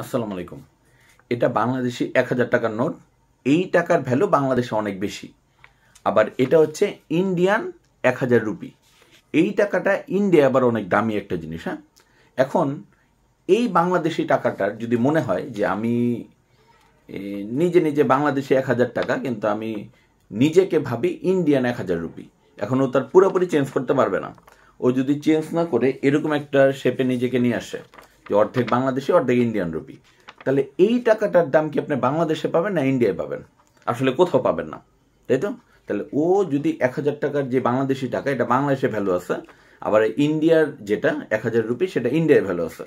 আসসালামু আলাইকুম। এটা বাংলাদেশি ১,০০০ টাকার নোট। এই টাকার ভ্যালু বাংলাদেশে অনেক বেশি। আবার এটা হচ্ছে ইন্ডিয়ান ১,০০০ রুপি। এই টাকাটা ইন্ডিয়া আবার অনেক দামি একটা জিনিস। হ্যাঁ, এখন এই বাংলাদেশি টাকাটার যদি মনে হয় যে আমি নিজে নিজে বাংলাদেশি ১,০০০ টাকা, কিন্তু আমি নিজেকে ভাবি ইন্ডিয়ান ১,০০০ রুপি, এখন ও তার পুরোপুরি চেঞ্জ করতে পারবে না। ও যদি চেঞ্জ না করে এরকম একটা শেপে নিজেকে নিয়ে আসে যে অর্ধেক বাংলাদেশি অর্ধেক ইন্ডিয়ান রুপি, তাহলে এই টাকাটার দাম কি আপনি বাংলাদেশে পাবেন না ইন্ডিয়ায় পাবেন? আসলে কোথাও পাবেন না, তাই তো? তাহলে ও যদি ১,০০০ টাকার যে বাংলাদেশি টাকা, এটা বাংলাদেশে ভ্যালু আছে, আবার ইন্ডিয়ার যেটা ১,০০০ রুপি সেটা ইন্ডিয়ায় ভ্যালু আছে।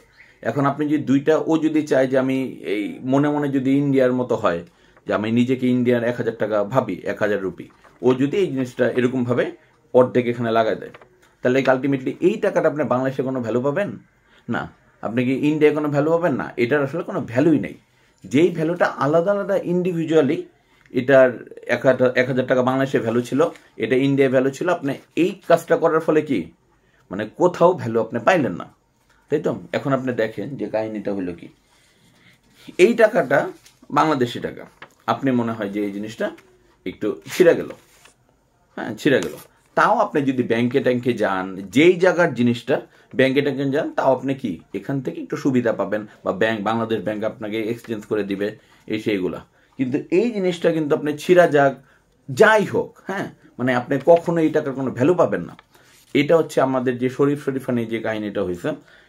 এখন আপনি যদি দুইটা, ও যদি চায় যে আমি এই মনে মনে যদি ইন্ডিয়ার মতো হয় যে আমি নিজেকে ইন্ডিয়ার ১,০০০ টাকা ভাবি, ১,০০০ রুপি, ও যদি এই জিনিসটা এরকমভাবে অর্ধেক এখানে লাগাই দেয়, তাহলে আলটিমেটলি এই টাকাটা আপনি বাংলাদেশে কোনো ভ্যালু পাবেন না। আপনি কি ইন্ডিয়ায় কোনো ভ্যালু পাবেন না? এটার আসলে কোনো ভ্যালুই নেই। যেই ভ্যালুটা আলাদা আলাদা ইন্ডিভিজুয়ালি, এটার ১,০০০ টাকা বাংলাদেশে ভ্যালু ছিল, এটা ইন্ডিয়ায় ভ্যালু ছিল, আপনি এই কাজটা করার ফলে কি মানে কোথাও ভ্যালু আপনি পাইলেন না, তাই তো? এখন আপনি দেখেন যে কাহিনীটা হলো কি, এই টাকাটা বাংলাদেশি টাকা, আপনি মনে হয় যে এই জিনিসটা একটু ছিঁড়ে গেল, হ্যাঁ ছিঁড়ে গেল, তাও আপনি যদি ব্যাংকে ট্যাঙ্কে যান, যেই জায়গার জিনিসটা ব্যাংকে ট্যাঙ্কে যান, তাও আপনি কি এখান থেকে একটু সুবিধা পাবেন, বা বাংলাদেশ ব্যাংক আপনাকে এক্সচেঞ্জ করে দিবে এই সেইগুলা। কিন্তু এই জিনিসটা কিন্তু আপনি ছিঁড়া যাক যাই হোক, হ্যাঁ, মানে আপনি কখনো এই টাকার কোনো ভ্যালু পাবেন না। এটা হচ্ছে আমাদের যে শরীফা নিয়ে যে কাহিনীটা হয়েছে,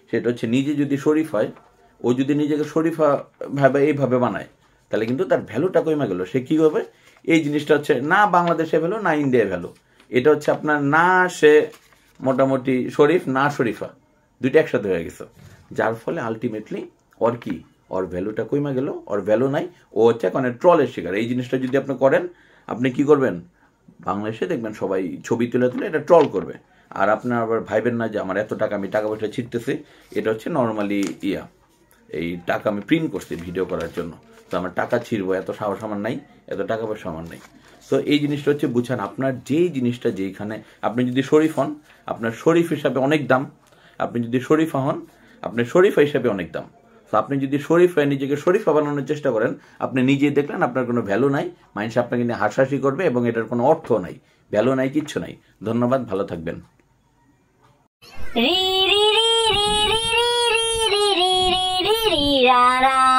সেটা হচ্ছে নিজে যদি শরীফ হয়, ও যদি নিজেকে শরীফা ভাবে এইভাবে বানায়, তাহলে কিন্তু তার ভ্যালুটা কমে গেল। সে কী হবে, এই জিনিসটা হচ্ছে না বাংলাদেশে ভ্যালু না ইন্ডিয়ায় ভ্যালু, এটা হচ্ছে আপনার না সে মোটামুটি শরীফ না শরীফা, দুইটা একসাথে হয়ে গেছে, যার ফলে আলটিমেটলি ওর কি, ওর ভ্যালুটা কমে গেল, ওর ভ্যালু নাই, ও হচ্ছে মানে ট্রলের শিকার। এই জিনিসটা যদি আপনি করেন, আপনি কি করবেন, বাংলাদেশে দেখবেন সবাই ছবি তুলে তুলে এটা ট্রল করবে। আর আপনার আবার ভাইবেন না যে আমার এত টাকা, আমি টাকা পয়সা ছিটতেছি, এটা হচ্ছে নর্মালি এই টাকা আমি প্রিন্ট করছি ভিডিও করার জন্য, তো আমার টাকা ছিঁড়বো এত সাহস আমার নাই, এত টাকা পয়সা আমার নাই। তো এই জিনিসটা হচ্ছে বুঝান, আপনার যেই জিনিসটা যেইখানে, আপনি যদি শরীফ হন, আপনার শরীফ হিসাবে অনেক দাম, আপনি যদি শরীফা হন, আপনার শরীফা হিসাবে অনেক দাম। তো আপনি যদি শরীফ হয়ে নিজেকে শরীফা বানানোর চেষ্টা করেন, আপনি নিজেই দেখলেন আপনার কোনো ভ্যালু নাই, মানুষ আপনাকে নিয়ে হাসাহাসি করবে এবং এটার কোনো অর্থ নাই, ভ্যালু নাই, কিচ্ছু নাই। ধন্যবাদ, ভালো থাকবেন। রা রা